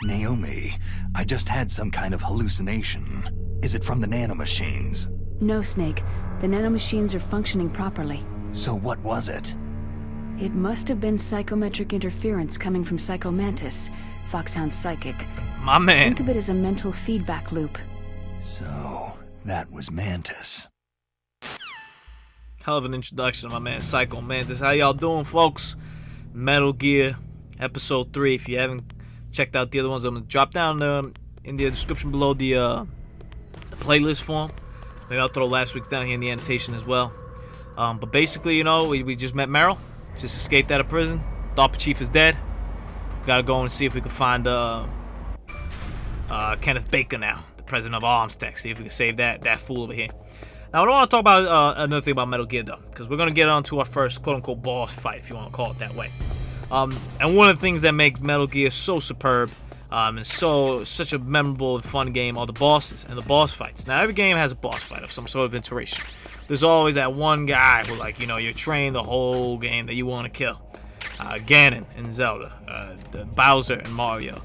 Naomi, I just had some kind of hallucination. Is it from the nanomachines? No, Snake. The nanomachines are functioning properly. So what was it? It must have been psychometric interference coming from Psychomantis, Foxhound's psychic. My man. Think of it as a mental feedback loop. So, that was Mantis. Hell of an introduction, my man Psychomantis. How y'all doing, folks? Metal Gear Episode 3. If you haven't checked out the other ones, I'm gonna drop down in the description below the playlist for them. Maybe I'll throw last week's down here in the annotation as well. But basically, you know, we just met Meryl. Just escaped out of prison. Thought the chief is dead. Gotta go and see if we can find Kenneth Baker now, the president of Armstech. See if we can save that fool over here. Now, I don't want to talk about another thing about Metal Gear, though, because we're going to get on to our first quote-unquote boss fight, if you want to call it that way. And one of the things that makes Metal Gear so superb and such a memorable and fun game are the bosses and the boss fights. Now, every game has a boss fight of some sort of iteration. There's always that one guy who, like, you know, you're trained the whole game that you want to kill. Ganon in Zelda, Bowser in Mario.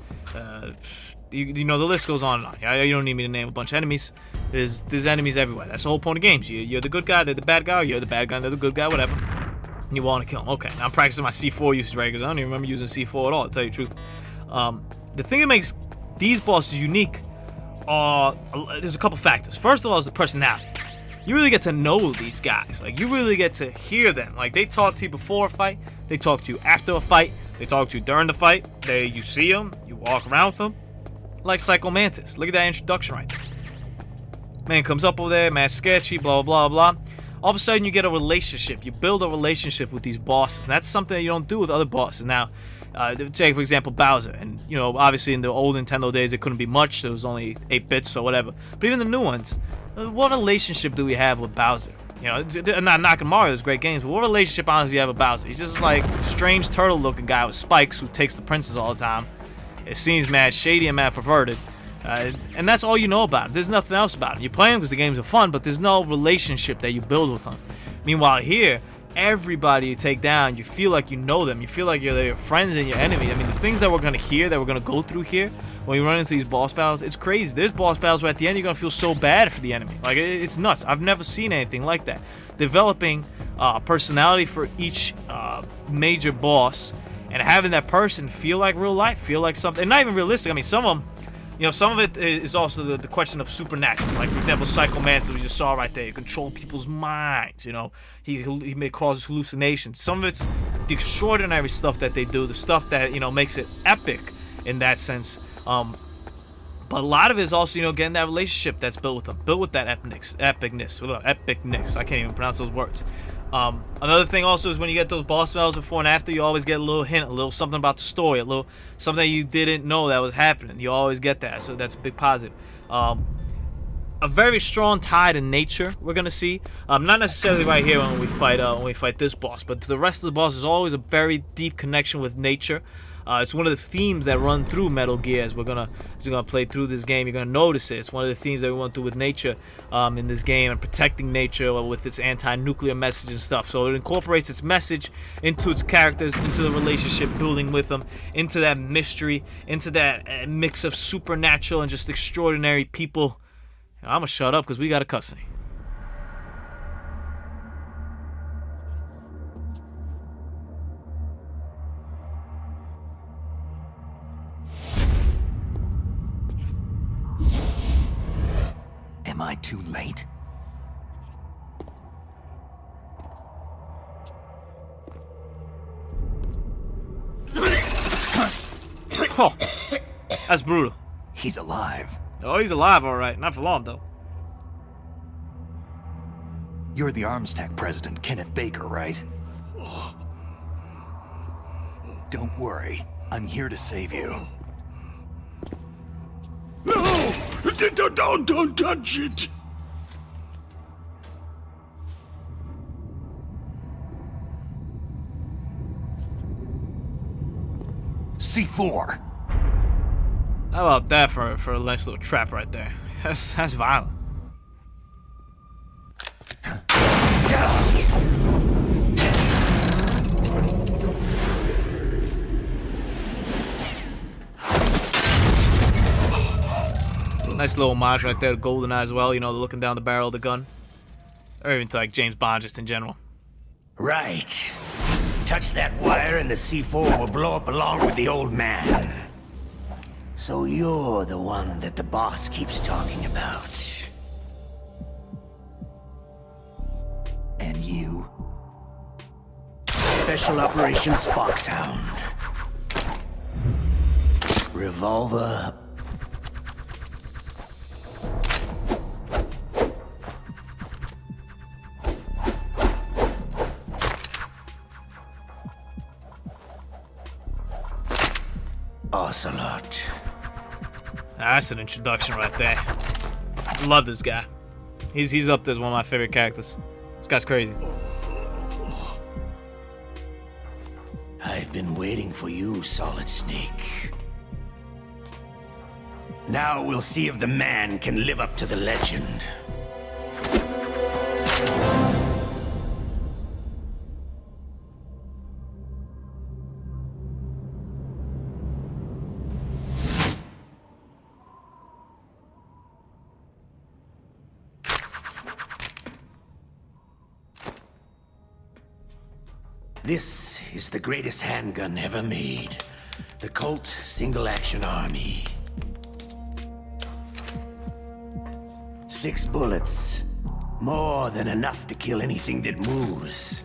You know, the list goes on and on. You don't need me to name a bunch of enemies. There's enemies everywhere. That's the whole point of games. You're the good guy, they're the bad guy, or you're the bad guy, and they're the good guy, whatever. And you want to kill them. Okay, now I'm practicing my C4 usage right, because I don't even remember using C4 at all, to tell you the truth. The thing that makes these bosses unique are, there's a couple factors. First of all is the personality. You really get to know these guys. Like, you really get to hear them. Like, they talk to you before a fight, they talk to you after a fight, they talk to you during the fight, you see them, you walk around with them. Like Psychomantis. Look at that introduction right there. Man comes up over there, man sketchy, blah, blah, blah, blah. All of a sudden, you get a relationship. You build a relationship with these bosses. And that's something that you don't do with other bosses. Now, take, for example, Bowser. And, you know, obviously in the old Nintendo days, it couldn't be much. There was only 8 bits or whatever. But even the new ones, what relationship do we have with Bowser? You know, I'm not knocking Mario's great games, but what relationship, honestly, do you have with Bowser? He's just like a strange turtle-looking guy with spikes who takes the princess all the time. It seems mad shady and mad perverted. And that's all you know about him. There's nothing else about him. You play him because the games are fun, but there's no relationship that you build with him. Meanwhile, here, everybody you take down, you feel like you know them. You feel like they're your friends and your enemies. I mean, the things that we're going to hear, that we're going to go through here, when you run into these boss battles, it's crazy. There's boss battles where at the end you're going to feel so bad for the enemy. Like, it's nuts. I've never seen anything like that. Developing personality for each major boss, and having that person feel like real life, feel like something, and not even realistic. I mean, some of them, you know, some of it is also the question of supernatural. Like, for example, Psychomantis, we just saw right there. You control people's minds, you know. He may cause hallucinations. Some of it's the extraordinary stuff that they do, the stuff that, you know, makes it epic in that sense. But a lot of it is also, you know, getting that relationship that's built with them, built with that epicness. I can't even pronounce those words. Another thing also is when you get those boss battles before and after, you always get a little hint, a little something about the story, a little something that you didn't know that was happening. You always get that, so that's a big positive. A very strong tie to nature we're gonna see. Not necessarily right here when we fight this boss, but to the rest of the boss is always a very deep connection with nature. It's one of the themes that run through Metal Gear as we're gonna play through this game. You're gonna notice it. It's one of the themes that we run through with nature in this game, and protecting nature with its anti-nuclear message and stuff. So it incorporates its message into its characters, into the relationship building with them, into that mystery, into that mix of supernatural and just extraordinary people. I'm gonna shut up because we got a cussing. Am I too late? Oh, that's brutal. He's alive. Oh, he's alive, all right. Not for long, though. You're the Armstech president, Kenneth Baker, right? Don't worry. I'm here to save you. No! Don't touch it! C4. How about that for a nice little trap right there? That's violent. Nice little homage right there to GoldenEye as well, you know, looking down the barrel of the gun. Or even to like James Bond just in general. Right. Touch that wire and the C4 will blow up along with the old man. So you're the one that the boss keeps talking about. And you? Special Operations Foxhound. Revolver. Ocelot. That's an introduction right there. Love this guy. He's up there as one of my favorite characters. This guy's crazy. I've been waiting for you, Solid Snake. Now we'll see if the man can live up to the legend. This is the greatest handgun ever made. The Colt Single Action Army. 6 bullets. More than enough to kill anything that moves.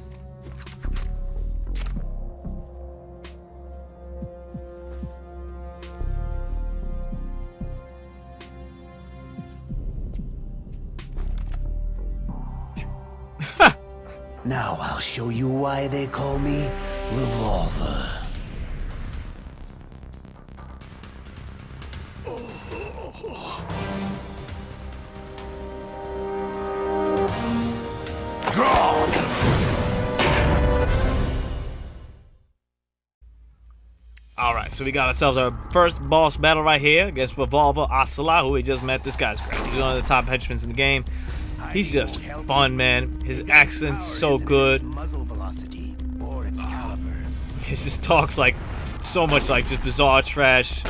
Now I'll show you why they call me Revolver. Draw! Alright, so we got ourselves our first boss battle right here against Revolver Ocelot, who we just met. This guy's great. He's one of the top henchmen in the game. He's just fun, man. His accent's so good. He just talks like so much like just bizarre trash.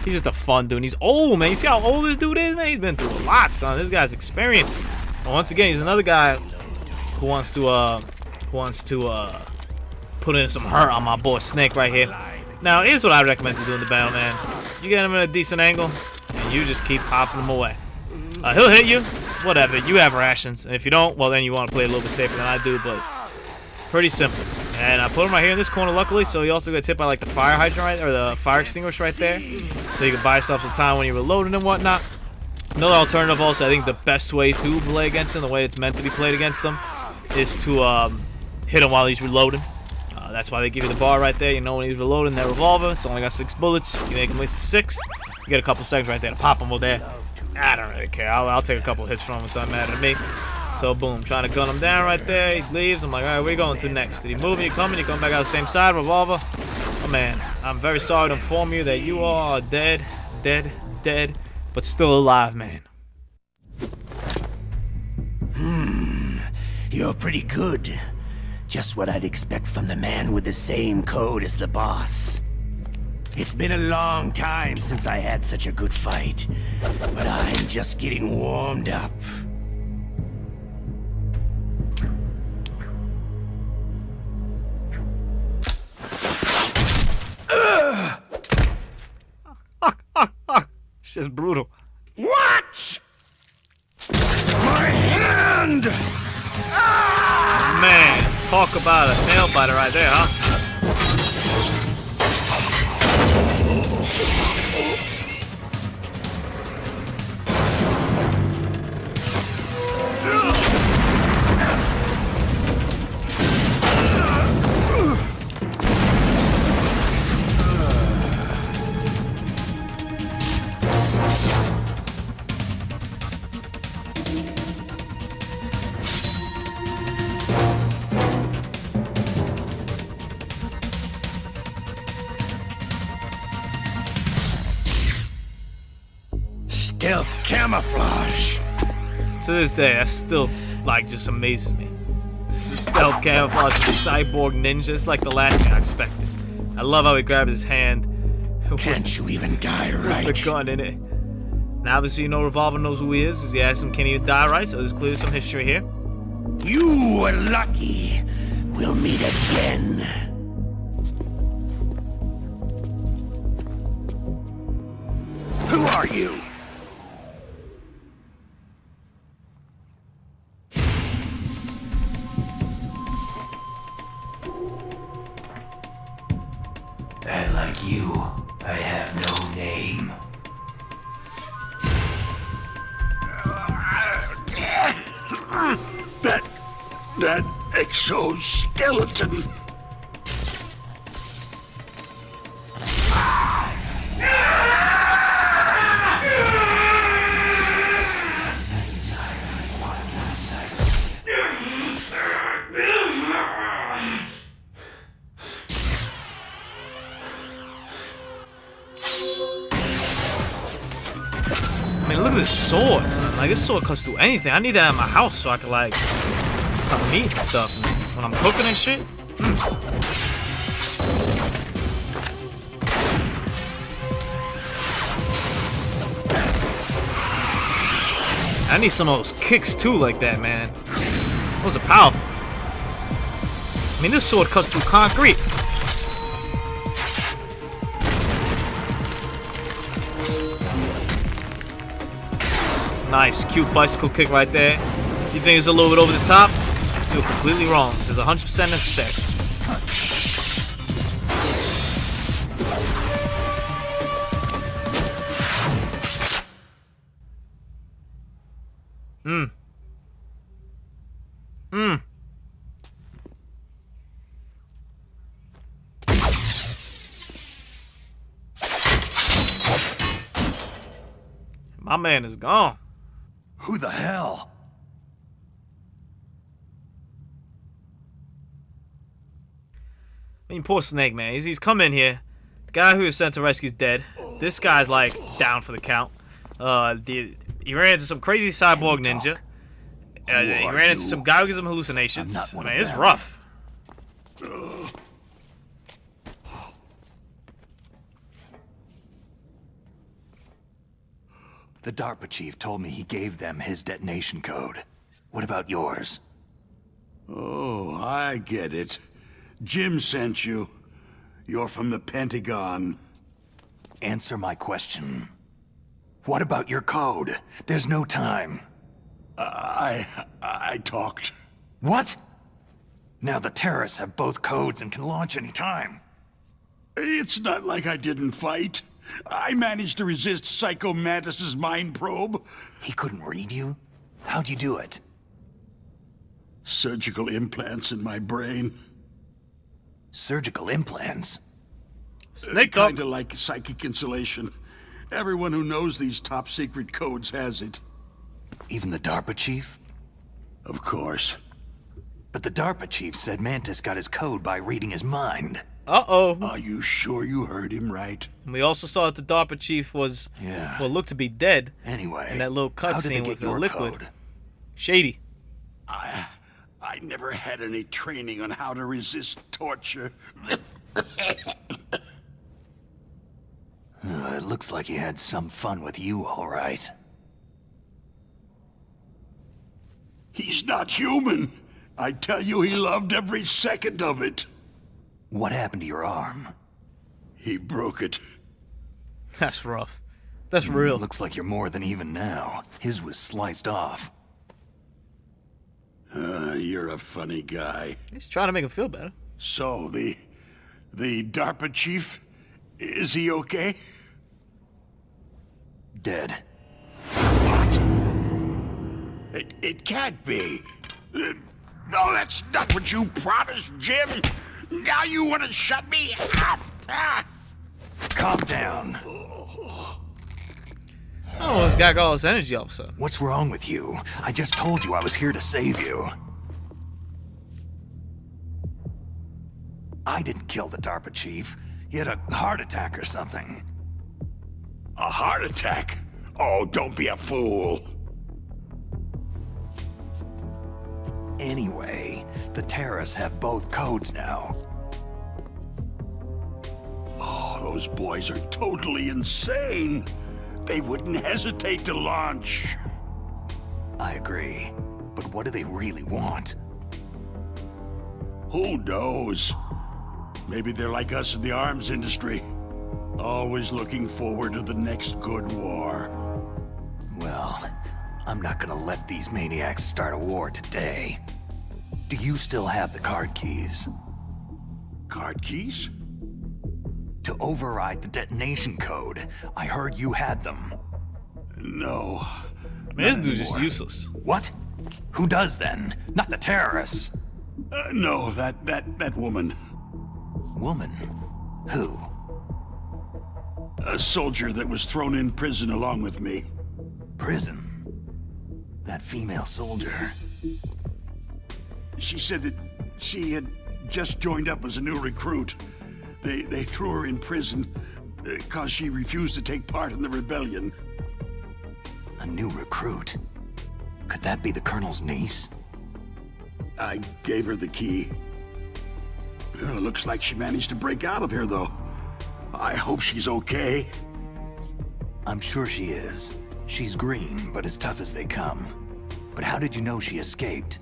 He's just a fun dude. He's old, man. You see how old this dude is, man? He's been through a lot, son. This guy's experienced. And once again, he's another guy who wants to put in some hurt on my boy Snake right here. Now, here's what I recommend to do in the battle, man. You get him in a decent angle, and you just keep popping him away. He'll hit you. Whatever, you have rations, and if you don't, well then you want to play a little bit safer than I do, but pretty simple. And I put him right here in this corner, luckily, so he also gets hit by like the fire hydrant right, or the fire extinguisher right there, so you can buy yourself some time when you're reloading and whatnot. Another alternative also, I think the best way to play against him, the way it's meant to be played against him, is to hit him while he's reloading. That's why they give you the bar right there. You know when he's reloading that revolver, it's only got 6 bullets. You make him waste 6. You get a couple seconds right there to pop him with there. I don't really care. I'll take a couple hits from him. It doesn't matter to me. So boom, trying to gun him down right there. He leaves. I'm like, all right, where you going to next? Did he move? You coming? You come back out the same side, Revolver? Oh man, I'm very sorry to inform you that you are dead, but still alive, man. You're pretty good. Just what I'd expect from the man with the same code as the boss. It's been a long time since I had such a good fight, but I'm just getting warmed up. It's just brutal. What? My hand! Man, talk about a nail biter right there, huh? Stealth camouflage. To this day, that still, like, just amazes me. Stealth camouflage with the cyborg ninja. It's like the last thing I expected. I love how he grabs his hand. Can't you even die right? With the gun in it. Now, obviously, you know Revolver knows who he is, because he asked him, can he die right? So there's clearly some history here. You were lucky. We'll meet again. Who are you? And like you, I have no name. That exoskeleton. I mean, look at this sword, son. Like, this sword cuts through anything. I need that at my house so I can, like, cut meat and stuff when I'm cooking and shit. I need some of those kicks, too, like that, man. Those are powerful. I mean, this sword cuts through concrete. Nice, cute bicycle kick right there. You think it's a little bit over the top? You're completely wrong. This is 100% necessary. My man is gone. Who the hell? I mean, poor Snake, man. He's come in here. The guy who was sent to rescue is dead. This guy's, like, down for the count. He ran into some crazy cyborg ninja. He ran into some guy who gives him hallucinations. I mean, it's rough. The DARPA chief told me he gave them his detonation code. What about yours? Oh, I get it. Jim sent you. You're from the Pentagon. Answer my question. What about your code? There's no time. I talked. What? Now the terrorists have both codes and can launch any time. It's not like I didn't fight. I managed to resist Psycho Mantis's mind probe. He couldn't read you? How'd you do it? Surgical implants in my brain. Surgical implants? Snake talk. Kinda like psychic insulation. Everyone who knows these top secret codes has it. Even the DARPA chief? Of course. But the DARPA chief said Mantis got his code by reading his mind. Uh-oh. Are you sure you heard him right? We also saw that the DARPA chief was, well, looked to be dead. Anyway, in that little how did they cutscene get with the your liquid. code? Shady. I never had any training on how to resist torture. It looks like he had some fun with you, all right. He's not human. I tell you, he loved every second of it. What happened to your arm? He broke it. That's rough. That's real. Looks like you're more than even now. His was sliced off. You're a funny guy. He's trying to make him feel better. So, the DARPA chief, is he okay? Dead. What? It can't be. No, that's not what you promised, Jim. Now you want to shut me up? Calm down. Oh, this guy got all this energy all of a sudden. What's wrong with you? I just told you I was here to save you. I didn't kill the DARPA chief. He had a heart attack or something. A heart attack? Oh, don't be a fool. Anyway, the terrorists have both codes now. Oh, those boys are totally insane. they wouldn't hesitate to launch. I agree. But what do they really want? Who knows? Maybe they're like us in the arms industry. Always looking forward to the next good war. Well, I'm not gonna let these maniacs start a war today. Do you still have the card keys? Card keys? To override the detonation code. I heard you had them. No. I mean, this dude's just anymore. useless. What? Who does then? Not the terrorists. No, that woman. Woman? Who? A soldier that was thrown in prison along with me. Prison? That female soldier. She said that she had just joined up as a new recruit. They threw her in prison because she refused to take part in the rebellion. A new recruit? Could that be the Colonel's niece? I gave her the key. Looks like she managed to break out of here, though. I hope she's okay. I'm sure she is. She's green, but as tough as they come. But how did you know she escaped?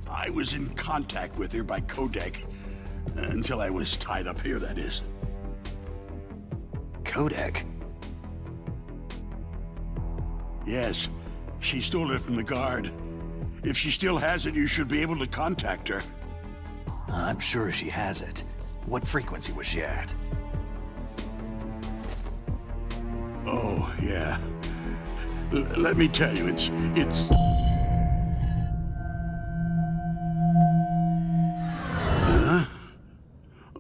I was in contact with her by codec. Until I was tied up here, that is. Codec? Yes, she stole it from the guard. If she still has it, you should be able to contact her. I'm sure she has it. What frequency was she at? Oh, yeah. Let me tell you, it's... Huh?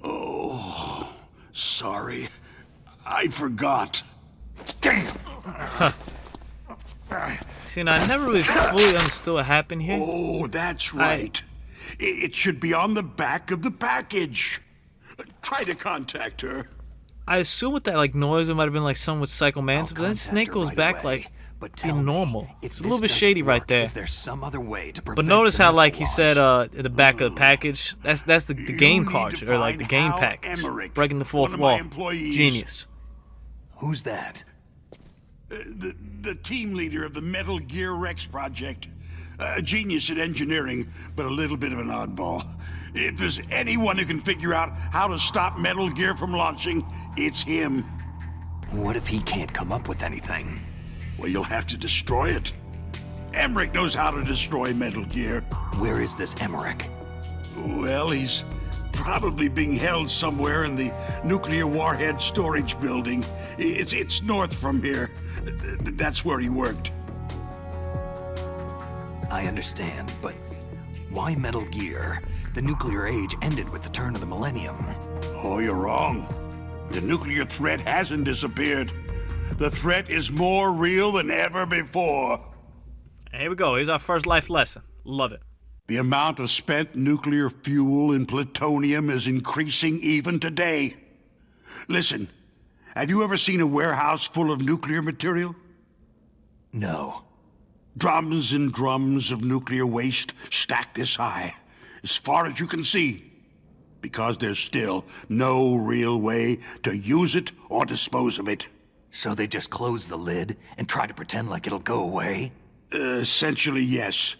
Oh, sorry. I forgot. Damn! See, now, I never really fully understood what happened here. Oh, that's right. It should be on the back of the package. Try to contact her. I assume with that like noise, it might have been like someone with Psycho Mantis, I'll but then Snake contact her goes right back away. like But being tell me, normal. if It's a this little bit doesn't shady right work, there. Is there some other way to But prevent notice the how missile like he said launch? in the back of the package, that's the game need to card or like the find game Hal package. Emmerich, Breaking the fourth one of my wall. employees. Genius. Who's that? The team leader of the Metal Gear Rex project. A genius at engineering, but a little bit of an oddball. If there's anyone who can figure out how to stop Metal Gear from launching, it's him. What if he can't come up with anything? Well, you'll have to destroy it. Emmerich knows how to destroy Metal Gear. Where is this Emmerich? Well, he's probably being held somewhere in the nuclear warhead storage building. It's north from here. That's where he worked. I understand, but why Metal Gear? The nuclear age ended with the turn of the millennium. Oh, you're wrong. The nuclear threat hasn't disappeared. The threat is more real than ever before. And here we go. Here's our first life lesson. Love it. The amount of spent nuclear fuel and plutonium is increasing even today. Listen, have you ever seen a warehouse full of nuclear material? No. Drums and drums of nuclear waste stacked this high, as far as you can see, because there's still no real way to use it or dispose of it. So they just close the lid and try to pretend like it'll go away? Essentially, yes.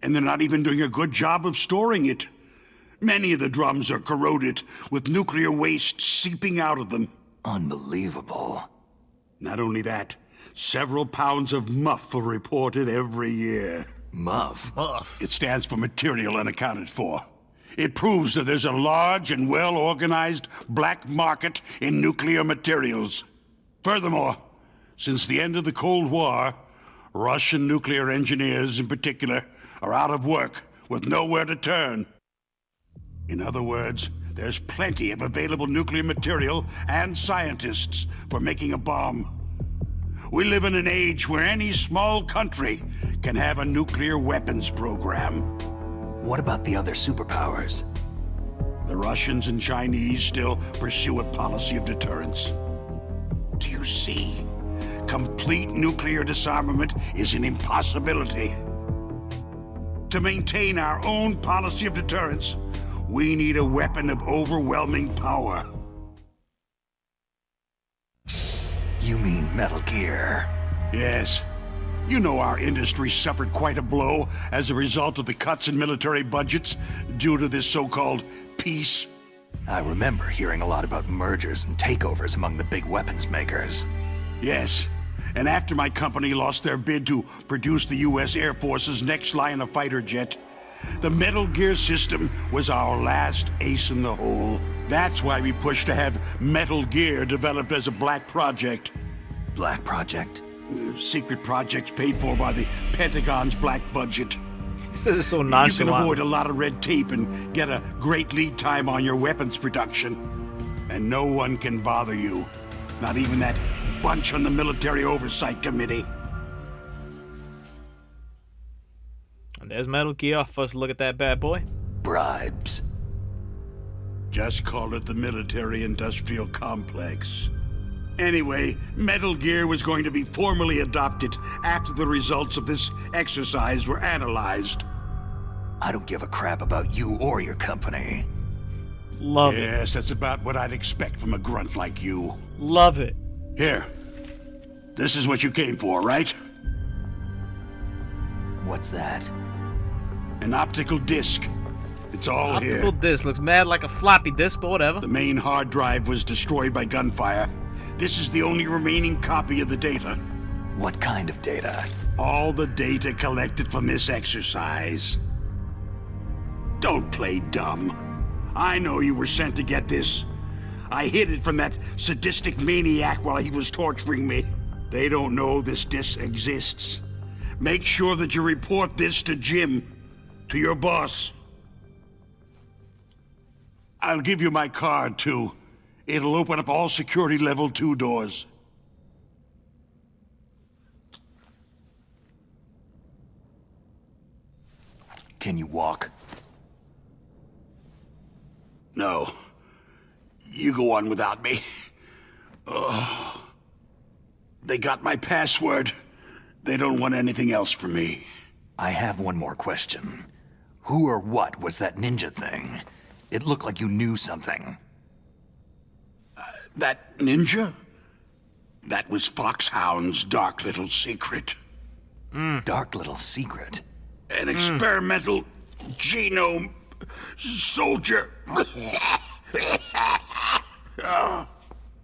And they're not even doing a good job of storing it. Many of the drums are corroded, with nuclear waste seeping out of them. Unbelievable. Not only that, several pounds of MUF are reported every year. Muff? Muff. It stands for material unaccounted for. It proves that there's a large and well-organized black market in nuclear materials. Furthermore, since the end of the Cold War, Russian nuclear engineers in particular are out of work with nowhere to turn. In other words, there's plenty of available nuclear material and scientists for making a bomb. We live in an age where any small country can have a nuclear weapons program. What about the other superpowers? The Russians and Chinese still pursue a policy of deterrence. Do you see? Complete nuclear disarmament is an impossibility. To maintain our own policy of deterrence, we need a weapon of overwhelming power. You mean Metal Gear? Yes. You know our industry suffered quite a blow as a result of the cuts in military budgets due to this so-called peace. I remember hearing a lot about mergers and takeovers among the big weapons makers. Yes. And after my company lost their bid to produce the U.S. Air Force's next line of fighter jet, the Metal Gear system was our last ace in the hole. That's why we pushed to have Metal Gear developed as a black project. Black Project? Secret projects paid for by the Pentagon's black budget. He says it so You can nonchalant. avoid a lot of red tape and get a great lead time on your weapons production. And no one can bother you. Not even that bunch on the Military Oversight Committee. And there's Metal Gear. First look at that bad boy. Bribes. Just call it the military-industrial complex. Anyway, Metal Gear was going to be formally adopted after the results of this exercise were analyzed. I don't give a crap about you or your company. Love it. Yes, that's about what I'd expect from a grunt like you. Love it. Here. This is what you came for, right? What's that? An optical disc. It's all Optical here. disc looks mad like a floppy disk, but whatever. The main hard drive was destroyed by gunfire. This is the only remaining copy of the data. What kind of data? All the data collected from this exercise. Don't play dumb. I know you were sent to get this. I hid it from that sadistic maniac while he was torturing me. They don't know this disc exists. Make sure that you report this to Jim, to your boss. I'll give you my card, too. It'll open up all security level 2 doors. Can you walk? No. You go on without me. They got my password. They don't want anything else from me. I have one more question. Who or what was that ninja thing? It looked like you knew something. That ninja? That was Foxhound's dark little secret. Dark little secret. An experimental genome soldier.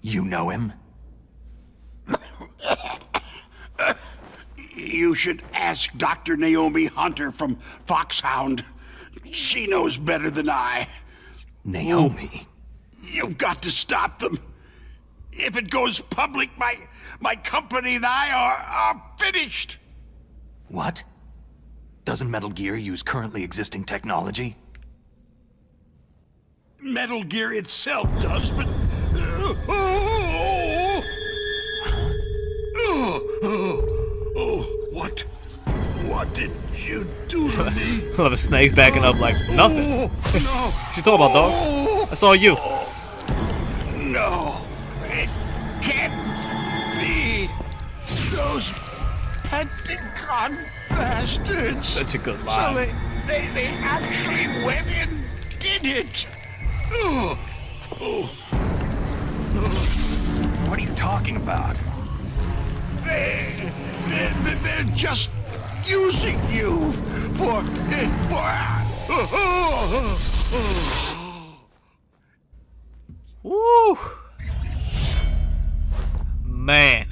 You know him? You should ask Dr. Naomi Hunter from Foxhound. She knows better than I. Naomi? You've got to stop them. If it goes public, my company and I are finished. What? Doesn't Metal Gear use currently existing technology? Metal Gear itself does, but... What did you do to me? Love a snake backing up like nothing. No. What you talking about, dog? I saw you. No. It can't be. Those Pentagon bastards. Such a good So line. they actually went and did it. What are you talking about? They're just using you for. Woo! Man,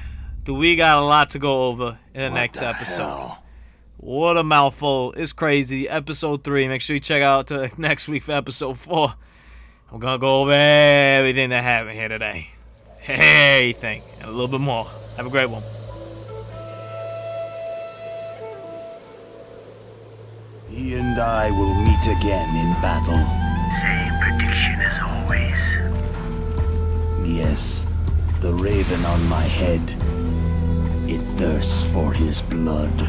do we got a lot to go over in the next episode. Hell? What a mouthful. It's crazy. Episode 3. Make sure you check out next week for episode 4. I'm going to go over everything that happened here today. Everything. And a little bit more. Have a great one. He and I will meet again in battle. Same prediction as always. Yes, the raven on my head. It thirsts for his blood.